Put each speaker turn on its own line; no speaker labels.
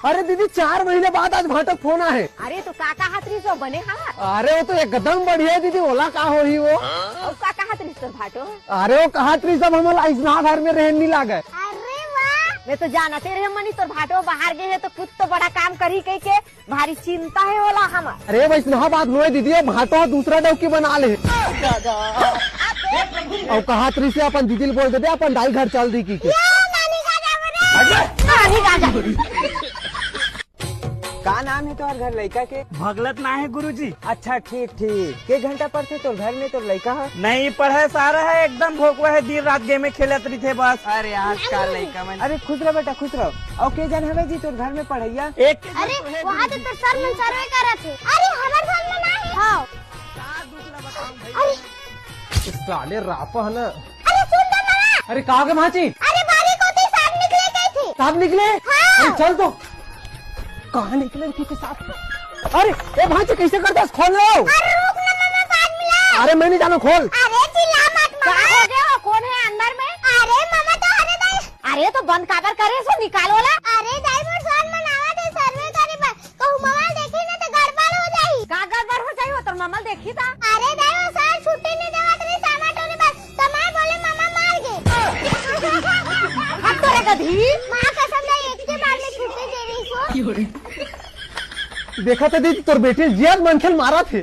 अरे दीदी 4 महीने बाद आज भाटक फोन आहे।
अरे तो काका हाथरी सो बने हाँ
अरे वो तो एकदम बढ़िया है दीदी, ओला का हो ही वो।
और काका हाथरी सो भाटो।
अरे वो कहा त्री सब हमारा इतना घर में रहने नहीं लागे।
अरे वाह, मैं तो जानते रहे मनी तो भाटो बाहर गए है तो कुछ तो बड़ा काम करी कह के भारी चिंता है वाला हमार।
अरे वैष्णव बात नो दीदी, भाटो दूसरा डौकी बना ले। और कहा त्री से अपन दीदी बोल देते अपन दाई घर चल दी की
का नाम है तोहर घर लड़का के?
भगलत ना है गुरुजी।
अच्छा ठीक ठीक। के घंटा पढ़ते तो घर में तो लड़का है?
नहीं पढ़े सारा है, एकदम भोकवा है, दिन रात गेम में खेलत रही थे बस।
अरे आज का लड़का मन। अरे खुश रहो बेटा खुश रहो। और के जन हवे जी तोर घर में पढ़ैया?
एक
अरे वहाँ तो सर मन सर्वे कर रहे थे। अरे हमारे घर में ना है। हाँ। अरे
साले रापा है ना।
अरे सुन तो मामा।
अरे कहा के भाची?
अरे बारी को थी साहब निकले गए थे।
साहब निकले?
हाँ।
चल तो कहाँ निकले के साथ? अरे ए भाची कैसे करता है? खोल लो।
अरे रुक ना मामा, बाद मिला।
अरे मैं नहीं जानो, खोल।
अरे चिल्ला मत मामा। क्या हो गया? कौन है अंदर में? अरे मामा तो अरे दाई। अरे तो बंद काबर करे सो निकालो ला। अरे दाई पर सोन मनावा थे सर्वे करे बस। कहूँ मामा देखी ना तो गड़बड़ हो जाई। का गड़बड़ हो जाई? वो तो मामा देखी था। अरे दाई वो सर छुट्टी नहीं देवा तेरे सामाटो ने बस। तमार बोले मामा मार गए। अब तो रे गधी। माँ कसम दाई एक के बार में छुट्टी दे रही सो।
देखा था दीदी तोर बेटे जियाद मनखेल मारा थे।